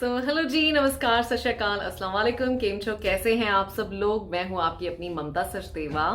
Hello जी, नमस्कार, सत श्री अकाल, अस्सलाम वालेकुम। केम छो, कैसे हैं आप सब लोग? मैं हूं आपकी अपनी ममता सचदेवा,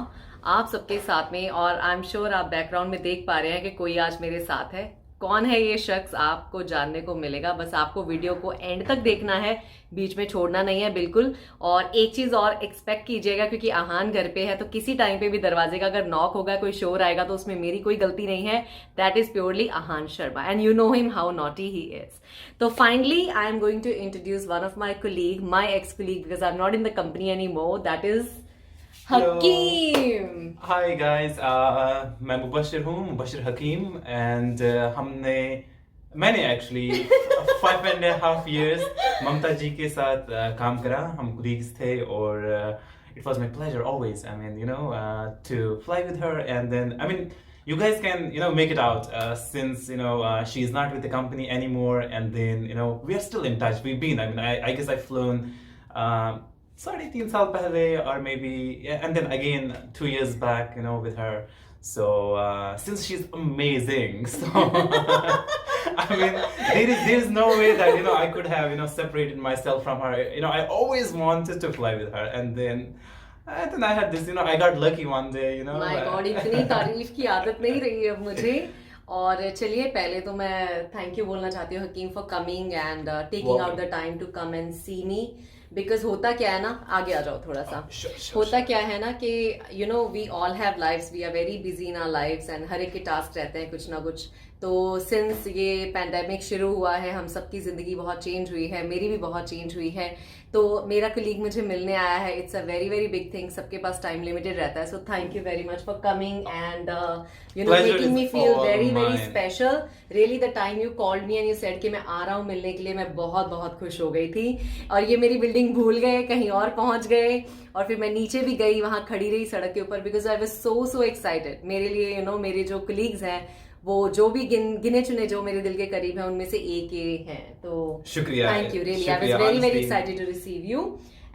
आप सबके साथ में। और आई एम श्योर आप बैकग्राउंड में देख पा रहे हैं कि कोई आज मेरे साथ है। कौन है ये शख्स, आपको जानने को मिलेगा। बस आपको वीडियो को एंड तक देखना है, बीच में छोड़ना नहीं है बिल्कुल। और एक चीज और एक्सपेक्ट कीजिएगा, क्योंकि आहान घर पे है तो किसी टाइम पे भी दरवाजे का अगर नॉक होगा, कोई शोर आएगा, तो उसमें मेरी कोई गलती नहीं है। That is purely Aahan Sharma and you know him how naughty he is. तो finally I am going to introduce one of my colleague, my ex colleague, because I am not in the company any more. That is Hakeem. Hi guys, मैं मुबशिर हूँ, Mubashir Hakeem. And मैंने actually 5.5 years Mamta ji के साथ काम करा। हम colleagues थे और it was my pleasure always, I mean, to fly with her. And then, I mean, you guys can, make it out since, she's not with the company anymore. And then, we are still in touch. We've been, I mean, I guess I've flown 3.5 साल पहले, or maybe, yeah, and then again 2 years back, with her. So since she's amazing, so I mean, there is no way that I could have separated myself from her. I always wanted to fly with her, and then I had this. I got lucky one day. My God, इतनी तारीफ की आदत नहीं रही है अब मुझे। और चलिए, पहले तो मैं थैंक यू बोलना चाहती हूँ Hakeem for coming and taking out the time to come and see me. Because होता क्या है ना, आगे आ जाओ थोड़ा सा। होता क्या है ना कि we all have lives, we are very busy in our lives and हर एक के टास्क रहते हैं कुछ ना कुछ। तो सिंस ये पैंडेमिक शुरू हुआ है, हम सबकी जिंदगी बहुत चेंज हुई है, मेरी भी बहुत चेंज हुई है। तो मेरा कलीग मुझे मिलने आया है, it's a very very big thing. सबके पास टाइम लिमिटेड रहता है। So thank you very much for coming and making me feel very very special. Really the time you called me and you said कि मैं आ रहा हूँ मिलने के लिए, मैं बहुत बहुत खुश हो गई थी। और ये मेरी बिल्डिंग भूल गए, कहीं और पहुंच गए। और फिर मैं नीचे भी गई, वहां खड़ी रही सड़क के ऊपर, because I was so excited. मेरे लिए मेरे जो कलीग्स हैं, वो जो भी गिने चुने जो मेरे दिल के करीब हैं, उनमें से एक ये हैं। तो शुक्रिया, thank you, really I was very very excited to receive you.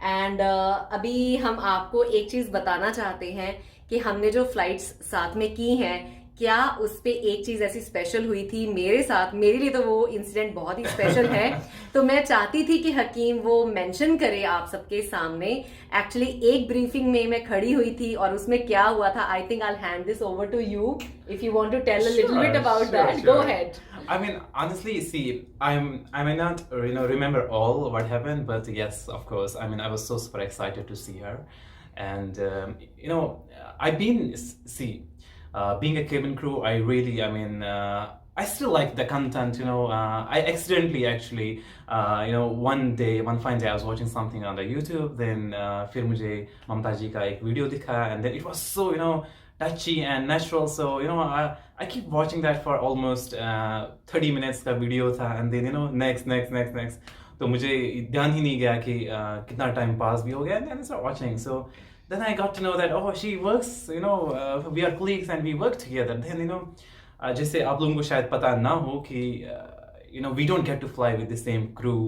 And अभी हम आपको एक चीज बताना चाहते हैं कि हमने जो फ्लाइट्स साथ में की हैं, क्या उस पे एक चीज ऐसी स्पेशल हुई थी मेरे साथ। मेरे लिए तो वो इंसिडेंट बहुत ही स्पेशल है। तो मैं चाहती थी कि हकीम वो मेंशन करे आप सबके सामने। एक्चुअली एक ब्रीफिंग में मैं खड़ी हुई थी और उसमें क्या हुआ था। I think I hand this over to you if you want to tell a little bit about that. Go ahead. I mean, honestly, see, I may not, remember all what happened, but yes, of course. I mean, I was so super excited to see her, and I've been see, being a cabin crew. I really, I mean, I still like the content. I accidentally actually, one fine day I was watching something on the YouTube. Then, फिर मुझे ममता जी का एक video दिखा, and then it was so, touchy and natural. So I keep watching that for almost 30 minutes का video था, and then next. तो मुझे ध्यान ही नहीं गया कि कितना टाइम पास भी हो गया, and then I started watching. So then I got to know that she works, we are colleagues and we work together. Then जैसे आप लोगों को शायद पता ना हो कि we don't get to fly with the same crew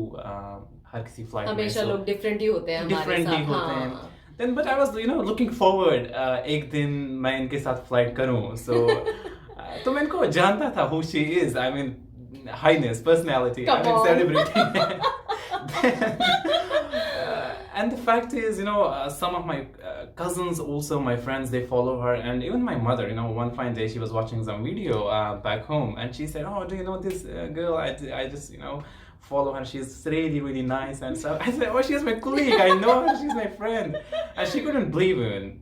हर किसी फ्लाइट में। हमेशा लोग डिफरेंट ही होते हैं हमारे साथ। Then, but I was, looking forward एक दिन मैं इनके साथ फ्लाइट करूं. So तो मैं इनको जानता था who she is. I mean, highness, personality, I mean, celebrity. And the fact is, some of my cousins, also my friends, they follow her, and even my mother. One fine day she was watching some video back home, and she said, "Oh, do you know this girl? I just follow her. She's really really nice." And so I said, "Oh, she's my colleague. I know her. She's my friend." And she couldn't believe it.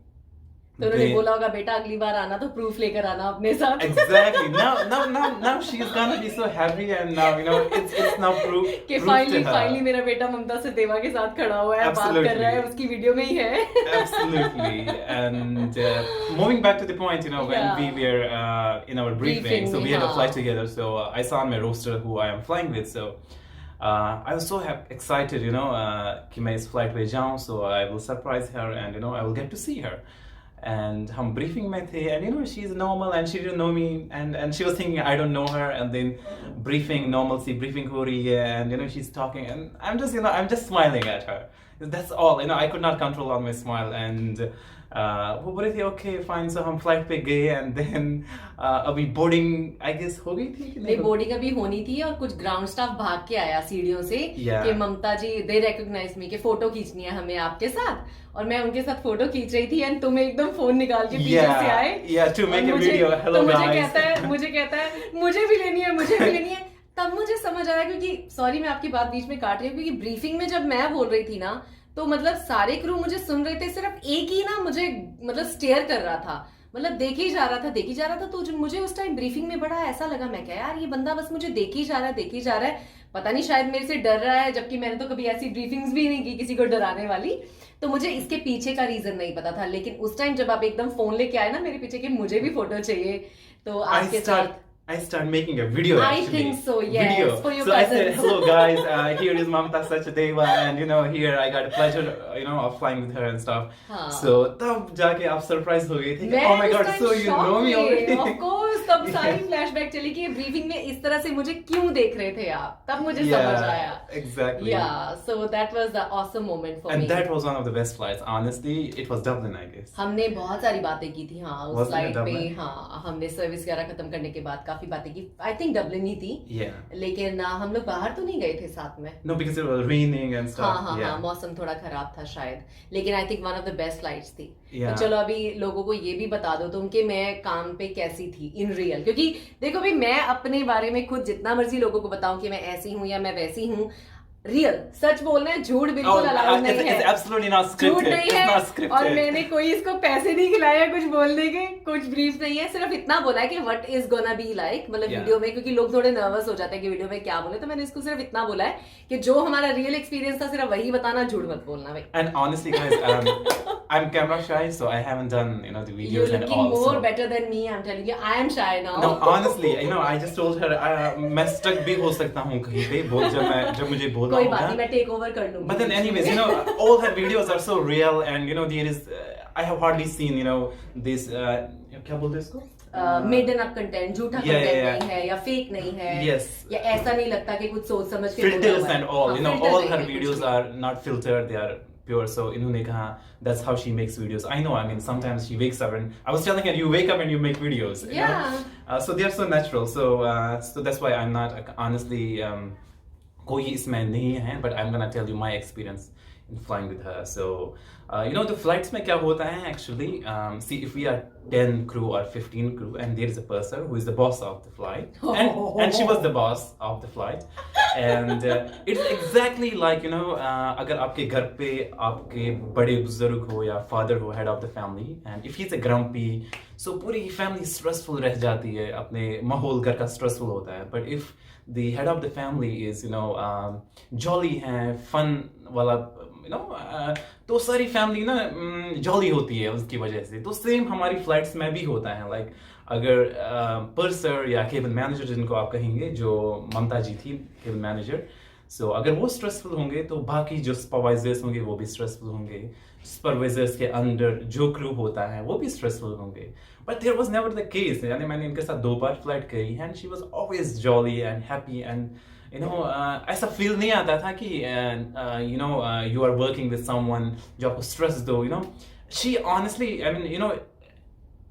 तो उन्होंने बोला होगा, बेटा अगली बार आना तो proof लेकर आना अपने साथ। Exactly. Now she's gonna be so happy, and now it's now proof कि to her. फाइनली मेरा बेटा ममता सचदेवा के साथ खड़ा हुआ है, बात कर रहा है, उसकी वीडियो में ही है। Absolutely. And moving back to the point, when we were in our briefing, so we had a flight together. So I saw on my roster who I am flying with. So I was so excited, कि मैं इस flight पे जाऊँ, so I will surprise her, and I will get to see her. And हम briefing में थे, and she's normal, and she didn't know me, and she was thinking I don't know her, and then briefing हो रही है, and she's talking, and I'm just smiling at her. That's all. I could not control on my smile, and वो बोले थे okay fine, सो हम flight पे गए and then अभी बोर्डिंग आई गेस हो गई थी कि नहीं, बोर्डिंग अभी होनी थी और कुछ ग्राउंड स्टाफ भाग के आया सीढ़ियों से Yeah. कि ममता जी दे रिकॉग्नाइज मी कि फोटो खींचनी है हमें आपके साथ, और मैं उनके साथ फोटो खींच रही थी एंड तुम एकदम फोन निकाल के पीछे से आए to make a मुझे- video. Hello तो guys. मुझे कहता है मुझे भी लेनी है, मुझे भी लेनी है। तब मुझे समझ आया, क्योंकि सॉरी मैं आपकी बात बीच में काट रही हूँ, क्योंकि ब्रीफिंग में जब मैं बोल रही थी ना, तो मतलब सारे क्रू मुझे सुन रहे थे, सिर्फ एक ही ना मुझे मतलब स्टेयर कर रहा था, मतलब देखे ही जा रहा था, देखे ही जा रहा था। तो मुझे उस टाइम ब्रीफिंग में बड़ा ऐसा लगा, मैं क्या यार ये बंदा बस मुझे देखे ही जा रहा है, देखे ही जा रहा है, पता नहीं शायद मेरे से डर रहा है, जबकि मैंने तो कभी ऐसी ब्रीफिंग्स भी नहीं की किसी को डराने वाली। तो मुझे इसके पीछे का रीजन नहीं पता था, लेकिन उस टाइम जब आप एकदम फोन लेके आए ना मेरे पीछे कि मुझे भी फोटो चाहिए, तो आपके साथ I started making a video. I Actually. think so, yes, Video. for your so I said, cousins. "Hello guys, here is Mamta Sachdeva, and here I got a pleasure, of flying with her and stuff." हाँ. So तब जाके आप surprise हो गए थे कि मैं oh my उस god, time so you shock know me हुई। already. Of course, तब सारी फ्लैशबैक चली कि ब्रीफिंग में इस तरह से मुझे क्यों देख रहे थे आप, तब मुझे समझ आया। Exactly. Yeah, so that was the awesome moment for And me. that was one of the best flights. Honestly, it was Dublin, I guess. हमने बहुत सारी बातें की थी, हाँ उस Wasn't it फ्लाइट पे, Dublin? हाँ हमने सर्विस वगैरह खत्म करने के बाद काफी बातें की। आई थिंक डबलिन ही थी, Yeah. लेकिन हम लोग बाहर तो नहीं गए थे साथ में। No, because it was raining and stuff. हाँ yeah. हाँ, मौसम थोड़ा खराब था शायद, लेकिन I think one of the best flights थी। Yeah. तो चलो अभी लोगों को ये भी बता दो तुम कि मैं काम पे कैसी थी इन रियल, क्योंकि देखो भाई मैं अपने बारे में खुद जितना मर्जी लोगों को बताऊं कि मैं ऐसी हूं या मैं वैसी हूं, रियल सच बोलना है, झूठ बिल्कुल अलाउड नहीं है। It's absolutely not झूठ scripted. नहीं It's not है, scripted. और मैंने कोई इसको पैसे नहीं खिलाया कुछ बोलने के, कुछ ब्रीफ नहीं है, सिर्फ इतना बोला है कि what is gonna be like, मतलब Yeah. वीडियो में, क्योंकि लोग थोड़े नर्वस हो जाते हैं कि वीडियो में क्या बोले, तो मैंने इसको सिर्फ इतना बोला है कि जो हमारा रियल एक्सपीरियंस था सिर्फ वही बताना, झूठ मत बोलना भाई। And honestly, guys, I'm camera shy, so I haven't done the You're videos and looking all. more so. better than me, I'm telling you. I am shy now. No, honestly, I just told her मैं stuck भी हो सकता हूँ कहीं पे, जब मुझे बोलना कोई होगा। बात नहीं, मैं टेक ओवर कर लूंगी। But then anyways, all her videos are so real, and there is I have hardly seen this क्या बोलते हैं इसको? मेड इन अप कंटेंट, झूठा Yeah, कंटेंट yeah, yeah. नहीं है या फेक नहीं है, Yes. या ऐसा नहीं लगता कि कुछ सोच समझ के बोला Filters हुआ है। and all, हाँ, filter all नहीं her है कुछ videos भी। are not filtered, they are pure. So इन्होंने कहा that's how she makes videos. I know, sometimes she wakes up and I was telling her you wake up and you make videos. Yeah. So they are so natural. So that's why I'm not honestly कोई इसमें नहीं है, but I'm gonna tell you my experience in flying with her. So the flights में क्या होता है actually, see if we are 10 crew or 15 crew and there is a purser who is the boss of the flight, and she was the boss of the flight, and it's exactly like अगर आपके घर पे आपके बड़े बुजुर्ग हो या father हो, head of the family, and if he's a grumpy, so पूरी family stressful रह जाती है, अपने माहौल घर का stressful होता है, but if the head of the family is jolly है, fun वाला तो सारी फैमिली ना जॉली होती है उसकी वजह से। तो सेम हमारी फ्लाइट्स में भी होता है, लाइक अगर पर्सर या केबिन मैनेजर जिनको आप कहेंगे, जो ममता जी थी केबिन मैनेजर, सो अगर वो स्ट्रेसफुल होंगे तो बाकी जो सुपरवाइजर्स होंगे वो भी स्ट्रेसफुल होंगे, सुपरवाइजर्स के अंडर जो क्रू होता है वो भी स्ट्रेसफुल होंगे। But there was never the case, यानी मैंने इनके साथ 2 बार फ्लाइट करी and she was always jolly and happy, and ऐसा फील नहीं आता था कि you are working with someone जो आपको स्ट्रेस दो। She honestly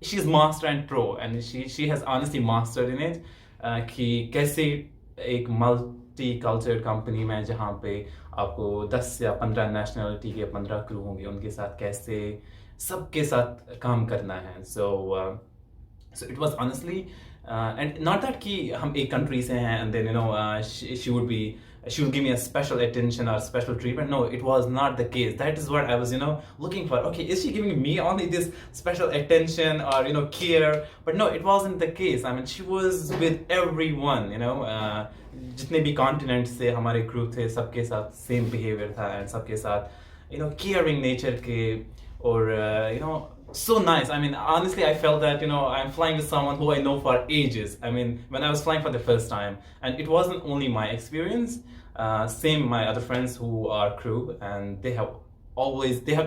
she is master and pro, and she has honestly mastered in it, कि कैसे एक मल्टी कल्चर कंपनी में जहाँ पे आपको 10 या 15 नेशनलिटी के 15 क्रू होंगे, उनके साथ कैसे सबके साथ काम करना है। so it was honestly and not that कि हम एक country से हैं and then she would give me a special attention or special treatment. No, it was not the case. That is what I was looking for. Okay, is she giving me only this special attention or care? But no, it wasn't the case. She was with everyone, जितने भी continent से हमारे crew थे, सबके साथ same behavior था, and सबके साथ caring nature के, और so nice. Honestly, I felt that I'm flying with someone who I know for ages. When I was flying for the first time, and it wasn't only my experience. Same my other friends who are crew, and they have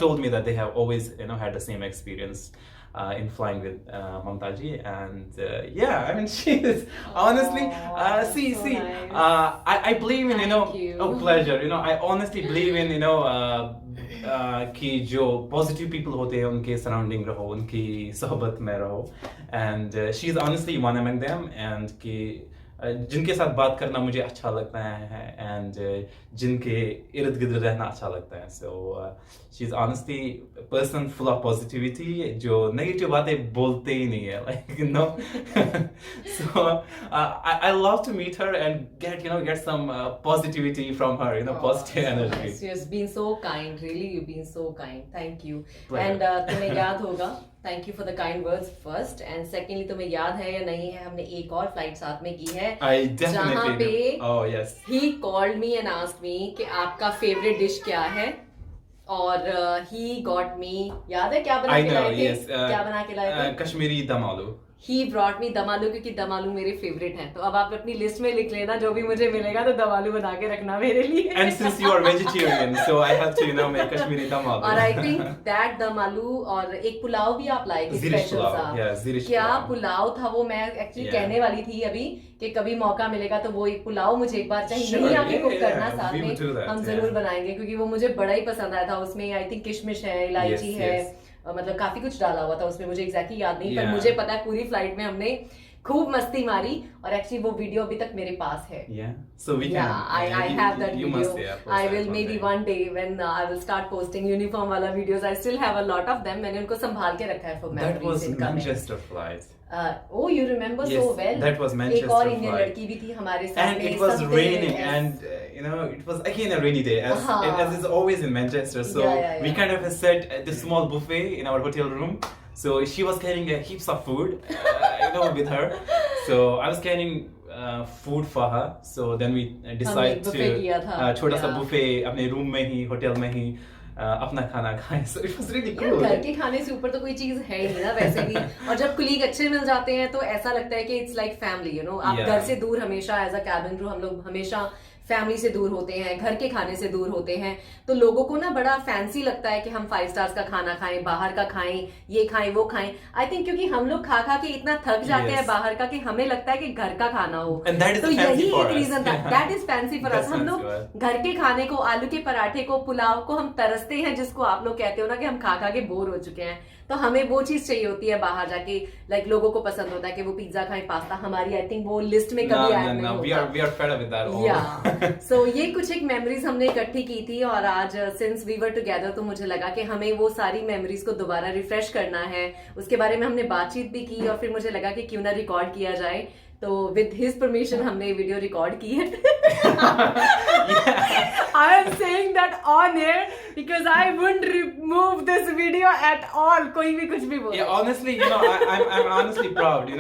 told me that they have always had the same experience in flying with Mamtaji, and she is honestly nice. I believe in Thank you. pleasure. I honestly believe in कि जो positive people होते हैं उनके surrounding रहो, उनकी सोहबत में रहो, and she is honestly one among them, and कि जिनके साथ बात करना मुझे अच्छा लगता है, एंड जिनके इर्द गिर्द रहना अच्छा लगता है. So she is honestly person full of positivity, जो नेगेटिव बातें बोलते ही नहीं है, like you know. So I love to meet her and get some positivity from her, positive energy. Nice. You've been so kind, really. You've been so kind. Thank you. Pleasure. And तुम्हें याद होगा. Thank you for the kind words first. And secondly, तुम्हें याद है या नहीं है, हमने एक और फ्लाइट साथ में की है. I definitely जहाँ पे do. Oh yes. he called me and asked me कि आपका favorite dish क्या है, और he got me, याद है क्या बना I के know, लाए थे? yes. क्या बना के लाए थे? Kashmiri dum aloo. He brought me दम आलू, क्योंकि दम आलू मेरे फेवरेट हैं. तो अब आप अपनी लिस्ट में लिख लेना, जो भी मुझे मिलेगा तो दम आलू बना के रखना मेरे लिए. And since you are vegetarian, so I have to make Kashmiri dum aloo. और I think that दम आलू, और एक पुलाव भी आप लाए थे Zirish स्पेशल pulao, सा. yeah, Zirish क्या pulao. पुलाव था वो, मैं एक्चुअली Yeah. कहने वाली थी अभी कि कभी मौका मिलेगा तो वो एक पुलाव मुझे एक बार चाहिए. Sure, नहीं आके कुक yeah, करना yeah, साथ we में, would do that, हम yeah. जरूर बनाएंगे, क्योंकि वो मुझे बड़ा ही पसंद आया था. उसमें आई थिंक किशमिश है, इलायची Yes, है, yes. मतलब काफी कुछ डाला हुआ था उसमें, मुझे एग्जैक्टली याद नहीं, पर Yeah. मुझे पता है पूरी फ्लाइट में हमने खूब मस्ती मारी, और एक्चुअली वो वीडियो अभी तक मेरे पास है. Yeah. So we can. Yeah, I have that you video. must, yeah, post I that will one maybe day. one day when I will start posting uniform वाला videos. I still have a lot of them. मैंने उनको संभाल के रखा है for That memories was incoming. Manchester flight. Oh, you remember so Yes, well. that was एक Manchester और Indian flight. लड़की भी थी हमारे साथ And में, it was सब थे, raining, yes. and it was again a rainy day, as हाँ. as is always in Manchester. So Yeah. we kind of set this small buffet in our hotel room. So she was carrying heaps of food, with her. So I was carrying food for her. So then we decided to buffet किया था. छोटा सा Yeah. buffet अपने room में ही, hotel में ही अपना खाना खाएं. So it was really cool. घर के खाने से ऊपर तो कोई चीज है ही नहीं ना वैसे भी. और जब कुलीग अच्छे मिल जाते हैं तो ऐसा लगता है कि इट्स लाइक फैमिली, आप Yeah. घर से दूर हमेशा, एज अ कैबिन क्रू हम लोग हमेशा फैमिली से दूर होते हैं, घर के खाने से दूर होते हैं, तो लोगों को ना बड़ा फैंसी लगता है कि हम 5 स्टार्स का खाना खाएं, बाहर का खाएं, ये खाएं वो खाएं. आई थिंक क्योंकि हम लोग खा खा के इतना थक जाते हैं Yes. बाहर का कि हमें लगता है कि घर का खाना हो. And that is तो fancy यही for एक us. रीजन था. That is fancy for us. That's हम fancy लोग for us. घर के खाने को, आलू के पराठे को, पुलाव को हम तरसते हैं, जिसको आप लोग कहते हो ना कि हम खा खा के बोर हो चुके हैं. तो हमें वो चीज चाहिए होती है बाहर जाके. लाइक लोगों को पसंद होता है कि वो पिज्जा खाएं, पास्ता. हमारी आई थिंक वो लिस्ट में कभी ऐड नहीं No. होता. We are fed up with that all. या सो ये कुछ एक मेमोरीज हमने इकट्ठी की थी, और आज सिंस वी वर टुगेदर तो मुझे लगा कि हमें वो सारी मेमोरीज को दोबारा रिफ्रेश करना है. उसके बारे में हमने बातचीत भी की, और फिर मुझे लगा कि क्यों ना रिकॉर्ड किया जाए. तो विद हिज परमिशन हमने वीडियो रिकॉर्ड की है. I am saying that on air because I wouldn't remove this video at all. कोई भी कुछ भी बोले. Yeah, honestly, I'm honestly proud,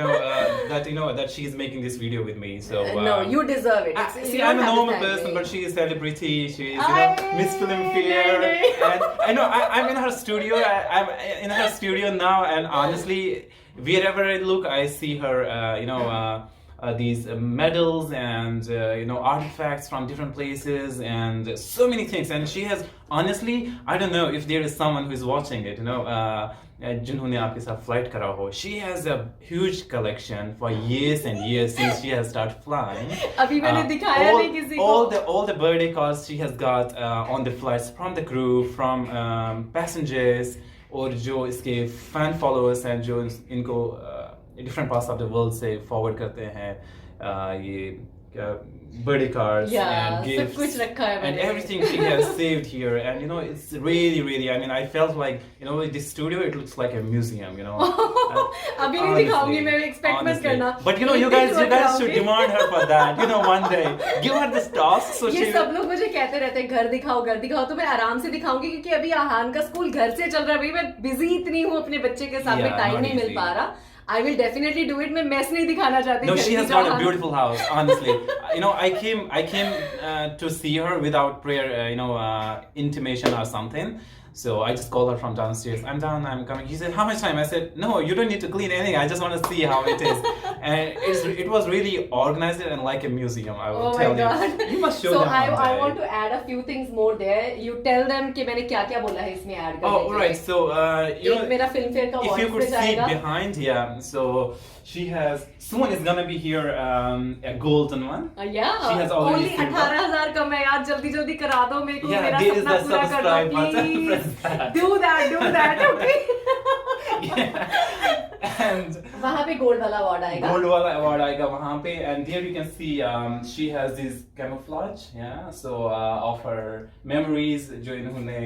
that she's making this video with me. So No, you deserve it. see, You I'm a don't have normal to thank person, me. but she is celebrity. She is, Ay, Miss Filmfare, nahi. and I know I'm in her studio. I'm in her studio now, and honestly, wherever I look, I see her. These medals and artifacts from different places and so many things. And she has, honestly, I don't know if there is someone who is watching it. जिन्होंने आपके साथ flight करा हो. She has a huge collection for years and years since she has started flying. अभी मैंने दिखाया नहीं किसी को. All the birthday cards she has got on the flights from the crew, from passengers, और जो इसके fan followers हैं जो इनको different parts of the world से forward करते हैं ये birthday cards and gifts. सब कुछ रखा है And मैंने. everything she has saved here, and it's really, really. I mean, I felt like this studio. It looks like a museum. अभी नहीं दिखाऊंगी मैं, एक्सपेक्ट मत honestly. करना. But you guys should demand her for that. One day, give her this task so ये she. सब लोग मुझे कहते रहते हैं घर दिखाओ, तो मैं आराम से दिखाऊंगी, क्योंकि अभी आहान का स्कूल घर से चल रहा है भाई. मैं बिजी इतनी हूँ अपने बच्चे के साथ में, Yeah, टाइम not नहीं मिल easy. पा रहा. I will definitely do it. मैं मेस नहीं दिखाना चाहती. No, घर she की has got a जहाँ. beautiful house. Honestly, I came to see her without prior, intimation or something. So I just called her from downstairs. I'm done. I'm coming. He said, "How much time?" I said, "No, you don't need to clean anything. I just want to see how it is." And it was really organized and like a museum. I will Oh my tell God. you. You must show So them. I one day. want to add a few things more there. You tell them कि मैंने क्या क्या बोला है इसमें add करने Oh, के right. लिए. So you एक know, मेरा फिल्म फेयर का if you voice could पे see जाएगा. behind, yeah. So she has soon is gonna be here a golden one. Yeah. She has already Only seen 18,000 कम है यार, जल्दी जल्दी करा दो मेरे को, Yeah, मेरा there is सपना the पूरा कर दो subscribe button. please. Press that. Do that, okay? Yeah. And वहाँ पे गोल्ड वाला अवार्ड आएगा. gold वाला award आएगा वहाँ पे, and here you can see she has this camouflage, yeah. So of her memories जो इन्होंने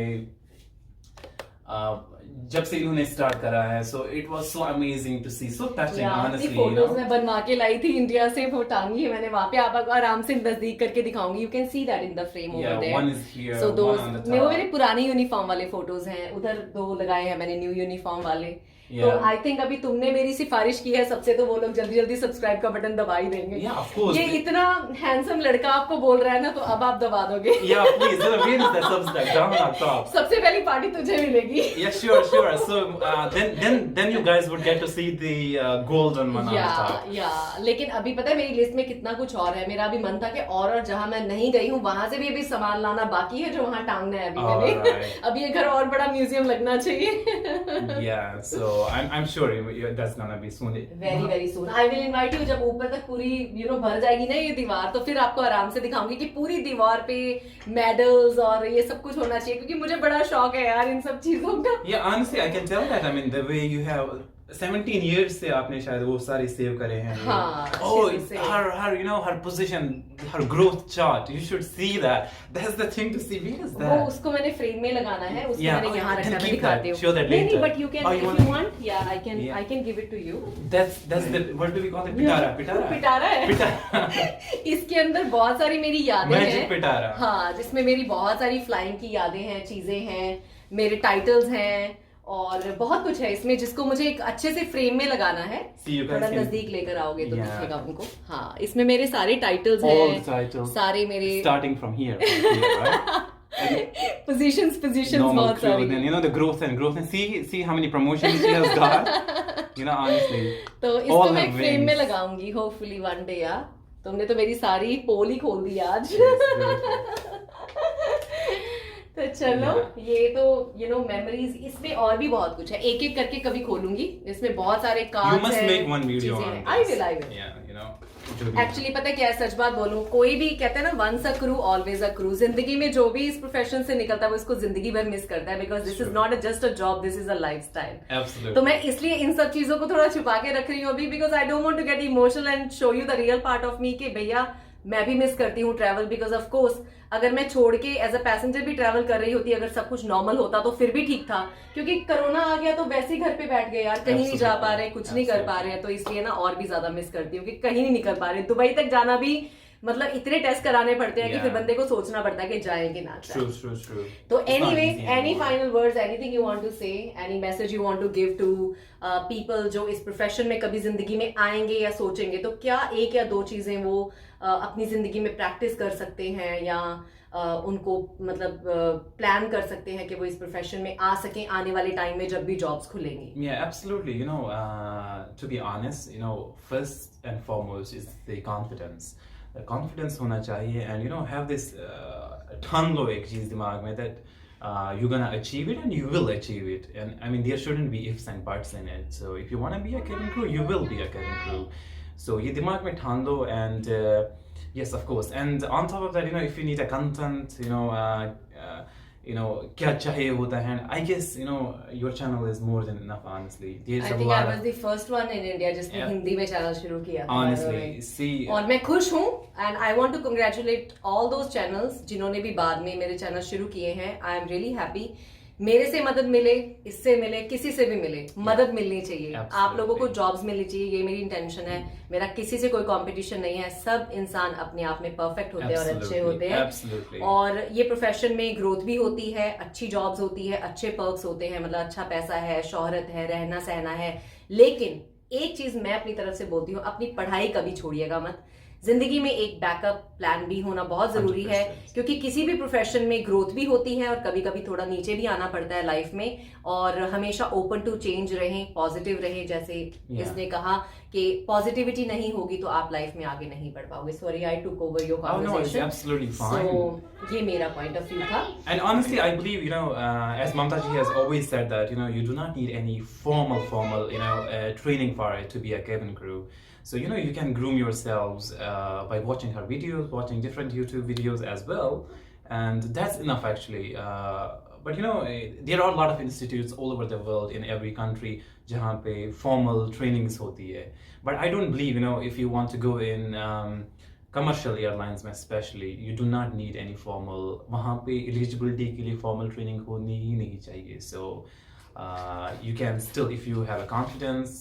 जब से इन्होंने स्टार्ट करा है, so it was so amazing to see, so touching, honestly, you photos know. मैं बनवा के लाई थी इंडिया से, वो टांगी है मैंने वहाँ पे. आप आराम से नजदीक करके दिखाऊंगी. You can see that in the frame Yeah, over there. one is here, So one those on the वो top. मेरे पुरानी यूनिफॉर्म वाले फोटोज हैं. उधर 2 लगाए हैं मैंने न्यू यूनिफॉर्म वाले. तो Yeah. आई थिंक अभी तुमने मेरी सिफारिश की है सबसे, तो वो लोग जल्दी जल्दी सब्सक्राइब का बटन दबा ही देंगे. Yeah, of course. ये इतना हैंडसम लड़का आपको बोल रहा है ना, तो अब आप दबा दोगे. Yeah, please, where is the subscribe down on top? सबसे पहली पार्टी तुझे मिलेगी. Yeah, sure. So then you guys would get to see the golden one on the top. या लेकिन अभी पता है मेरी लिस्ट में कितना कुछ और है. मेरा अभी मन था कि और जहां मैं नहीं गई हूँ वहां से भी अभी सामान लाना बाकी है, जो वहां टांगना है अभी मैंने. Alright. अब ये घर और बड़ा म्यूजियम लगना चाहिए. Yeah, so I'm sure that's gonna be soon. Very very soon I will invite you. जब ऊपर तक पूरी भर जाएगी ना ये दीवार, तो फिर आपको आराम से दिखाऊंगी कि पूरी दीवार पे मेडल्स और ये सब कुछ होना चाहिए, क्योंकि मुझे बड़ा शौक है यार इन सब चीजों का. Yeah, honestly, I can tell that. I mean, the way you have 17 years से आपने शायद वो सारे सेव करे हैं. हाँ, Oh, अच्छे से. her position, her growth chart. You should see that. That's the thing to see. Where is वो that? उसको मैंने फ्रेम में लगाना है. उसको Yeah, मैंने यहाँ you रखा can है. मैं keep दिखाती that. हूँ. Show that नहीं later. but you can Oh, you if want- you want. Yeah, Yeah. I can give it to you. That's the what do we call it? Pitara. पिटारा है. Pitara. इसके अंदर बहुत सारी मेरी यादें Magic हैं. पिटारा. हाँ, जिसमें मेरी बहुत सारी फ्लाइंग की यादें हैं, चीजें हैं, मेरे टाइटल्स हैं और बहुत कुछ है इसमें, जिसको मुझे एक अच्छे से फ्रेम में लगाना है. See, you guys थोड़ा can- नजदीक लेकर आओगे तो Yeah. दिखेगा उनको. हाँ, इसमें मेरे सारे टाइटल्स All हैं. the titles. सारे मेरे Starting from here, right? Positions Normal बहुत crew, सारी. then the growth and see how many promotions she has got. Honestly. तो इसको all मैं her एक फ्रेम में wings. लगाऊंगी होपफुली वन डे. यार तुमने तो मेरी सारी पोल ही खोल दी आज. तो चलो, ये तो मेमोरीज. इसमें और भी बहुत कुछ है, एक एक करके कभी खोलूंगी. इसमें बहुत सारे You कार्ड्स must हैं, make one video चीजें on हैं. this. I will. Yeah, actually पता है क्या है, सच बात बोलूं, कोई भी कहते हैं ना once a crew always a crew. जिंदगी में जो भी इस प्रोफेशन से निकलता है वो इसको जिंदगी भर मिस करता है, because this is not just a job, this is a lifestyle. Absolutely. तो मैं इसलिए इन सब चीजों को थोड़ा छुपा के रख रही हूँ अभी, because I don't want to get emotional and show you the real part of me कि भैया मैं भी मिस करती हूँ ट्रैवल. बिकॉज ऑफ कोर्स अगर मैं छोड़ के एज अ पैसेंजर भी ट्रैवल कर रही होती, अगर सब कुछ नॉर्मल होता तो फिर भी ठीक था. क्योंकि कोरोना आ गया तो वैसे ही घर पे बैठ गए यार, कहीं नहीं जा पा रहे, कुछ नहीं कर पा रहे हैं. तो इसलिए ना और भी ज्यादा मिस करती हूँ कि कहीं नहीं निकल पा रहे. दुबई तक जाना भी मतलब इतने टेस्ट कराने पड़ते हैं कि फिर बंदे को सोचना पड़ता है कि जाए कि ना जाए. True. तो It's not anyway, easy any anymore. Final words, anything you want to say, any message you want to give to people जो इस प्रोफेशन में कभी जिंदगी में आएंगे या सोचेंगे, तो क्या एक या दो चीजें वो अपनी जिंदगी में प्रैक्टिस कर सकते हैं या उनको मतलब प्लान कर सकते हैं कि वो इस प्रोफेशन में आ सकें आने वाले टाइम में जब भी जॉब्स खुलेंगी. Yeah, absolutely. To be honest, first and foremost is the confidence. The confidence होना चाहिए, and have this ठान लो एक चीज दिमाग में that you're gonna achieve it and you will achieve it. And I mean, there shouldn't be ifs and buts in it. So if you wanna be a cabin crew, you will be a cabin crew. So ये दिमाग में ठान लो, and yes, of course. And on top of that, if you need a content, क्या चाहिए होता है. I guess your channel is more than enough. Honestly, there's I a think I lot was the first one in India जिसने Yeah. Hindi में channel शुरू किया था. honestly. See, और मैं खुश हूँ and I want to congratulate all those channels जिन्होंने भी बाद में मेरे चैनल शुरू किए हैं. I am really happy. मेरे से मदद मिले, इससे मिले, किसी से भी मिले, मदद मिलनी चाहिए. आप लोगों को जॉब्स मिलनी चाहिए, ये मेरी इंटेंशन है. मेरा किसी से कोई कंपटीशन नहीं है. सब इंसान अपने आप में परफेक्ट होते हैं और अच्छे होते हैं. Absolutely. और ये प्रोफेशन में ग्रोथ भी होती है, अच्छी जॉब्स होती है, अच्छे पर्क्स होते हैं, मतलब अच्छा पैसा है, शोहरत है, रहना सहना है. लेकिन एक चीज मैं अपनी तरफ से बोलती हूँ, अपनी पढ़ाई कभी छोड़िएगा मत. जिंदगी में एक बैकअप प्लान भी होना बहुत जरूरी है, 100%. क्योंकि किसी भी प्रोफेशन में ग्रोथ भी होती है और कभी कभी थोड़ा नीचे भी आना पड़ता है लाइफ में, और हमेशा ओपन टू चेंज रहें, पॉजिटिव रहें। जैसे इसने कहा कि पॉजिटिविटी नहीं होगी तो आप लाइफ में आगे नहीं बढ़ पाओगे। Sorry I took over your Oh no, it's conversation. absolutely fine. So ये मेरा पॉइंट ऑफ व्यू था। And honestly, I believe, as Mamtaji has always said that, you do not need any formal, training for it to be a cabin crew. So, you can groom yourselves by watching her videos, watching different YouTube videos as well. And that's enough actually. But, there are a lot of institutes all over the world in every country jahan pe formal trainings hoti hai. But I don't believe, if you want to go in commercial airlines में especially, you do not need any formal, वहाँ पे eligibility के लिए formal training होनी ही नहीं चाहिए. So you can still, if you have a confidence,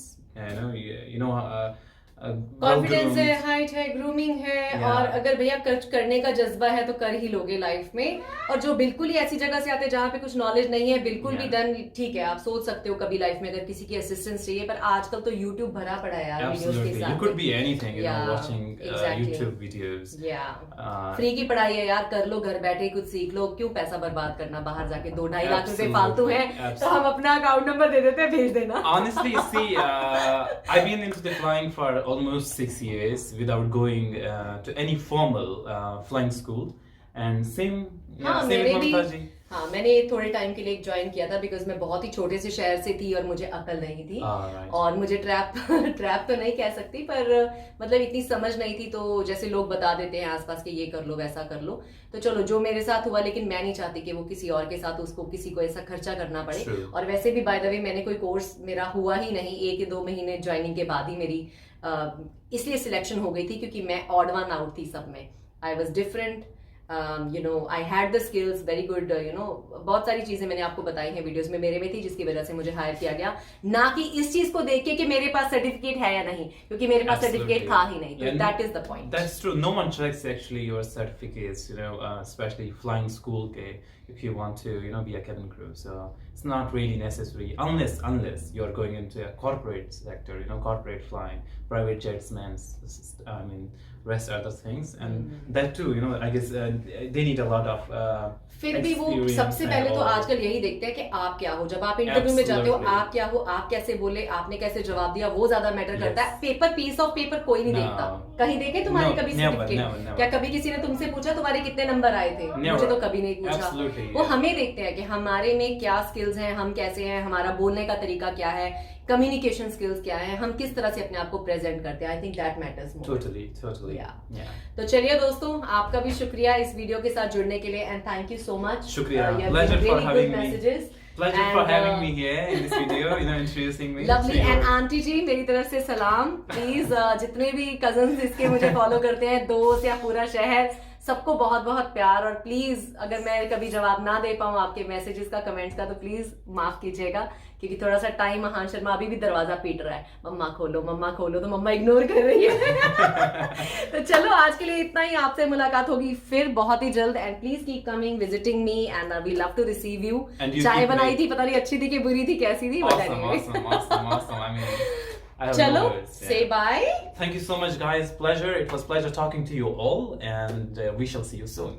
confidence है, height है, ग्रूमिंग है, और अगर भैया कुछ करने का जज्बा है तो कर ही लोगे लाइफ में। और जो बिल्कुल ही ऐसी जगह से आते हैं जहाँ पे कुछ नॉलेज नहीं है, बिल्कुल भी डन, ठीक है, आप सोच सकते हो कभी लाइफ में अगर किसी की असिस्टेंस चाहिए, पर आजकल तो यूट्यूब भरा पड़ा है यार वीडियोस के साथ। You could be anything, watching exactly. YouTube videos. Free की पढ़ाई है यार, कर लो, घर बैठे कुछ सीख लो, क्यों पैसा बर्बाद करना बाहर जाके। 2-2.5 लाख रुपए फालतू है, तो हम अपना अकाउंट नंबर दे देते हैं, भेज देना। Honestly, see, I've been into the flying for almost 6 years without going to any formal flying school, and same with Mamtaji. हाँ, मैंने थोड़े टाइम के लिए ज्वाइन किया था, बिकॉज मैं बहुत ही छोटे से शहर से थी और मुझे अकल नहीं थी। Right. और मुझे ट्रैप तो नहीं कह सकती, पर मतलब इतनी समझ नहीं थी, तो जैसे लोग बता देते हैं आसपास के ये कर लो वैसा कर लो, तो चलो जो मेरे साथ हुआ, लेकिन मैं नहीं चाहती कि वो किसी और के साथ उसको किसी को ऐसा खर्चा करना पड़े। True. और वैसे भी बाय द वे मैंने कोई कोर्स मेरा हुआ ही नहीं, 1 या 2 महीने ज्वाइनिंग के बाद ही मेरी इसलिए सिलेक्शन हो गई थी क्योंकि मैं ऑड वन आउट थी सब में। I was different, I had the skills very good, बहुत सारी चीजें मैंने आपको बताई हैं वीडियोस में मेरे में थी, जिसकी वजह से मुझे हायर किया गया, ना कि इस चीज को देख के कि मेरे पास सर्टिफिकेट है या नहीं, क्योंकि मेरे पास सर्टिफिकेट था ही नहीं। तो that is the point. That's true. No one checks actually your certificates, especially flying school ke, if you want to, be a cabin crew. So it's not really necessary unless you're going into a corporate sector, corporate flying, private jets, rest other things, and that too, I guess they need a lot of फिर भी वो experience सबसे and पहले तो all. आजकल यही देखते हैं कि आप क्या हो। जब आप इंटरव्यू में जाते हो, Absolutely. आप क्या हो, आप कैसे बोले, आपने कैसे जवाब दिया, वो ज्यादा मैटर करता है। पेपर, पीस ऑफ पेपर कोई नहीं No. देखता। कहीं देखे तुम्हारे No, कभी never, सर्टिफिकेट? never. क्या कभी किसी ने तुमसे पूछा तुम्हारे कितने नंबर आए थे? Never. मुझे तो कभी नहीं पूछा। Absolutely, वो yeah. हमें देखते हैं कि हमारे में क्या स्किल्स हैं, हम कैसे हैं, हमारा बोलने का तरीका क्या है, कम्युनिकेशन स्किल्स क्या है, हम किस तरह से अपने आप को प्रेजेंट करते हैं। I think that matters more. Totally. Yeah. तो चलिए दोस्तों, आपका भी शुक्रिया इस वीडियो के साथ जुड़ने के लिए, and thank you so much. Shukriya. Pleasure for having me. messages. Pleasure And, for having me here in this video, introducing me. Lovely to your- and aunty ji, मेरी तरफ से सलाम। प्लीज जितने भी कजन्स इसके मुझे फॉलो करते हैं, दोस्त या पूरा शहर, सबको बहुत बहुत प्यार। और प्लीज अगर मैं कभी जवाब ना दे पाऊँ आपके मैसेजेस का, कमेंट्स का, तो प्लीज माफ कीजिएगा, क्योंकि थोड़ा सा टाइम, महान शर्मा अभी भी दरवाजा पीट रहा है, मम्मा खोलो मम्मा खोलो, तो मम्मा इग्नोर कर रही है। तो चलो आज के लिए इतना ही, आपसे मुलाकात होगी फिर बहुत ही जल्द, and please keep coming, visiting me, and we love to receive you. And you चाय keep बनाई me- थी, पता नहीं अच्छी थी कि बुरी थी, कैसी थी, Awesome. I have चलो, no words, say bye. Thank you so much, guys. Pleasure. It was pleasure talking to you all, and we shall see you soon.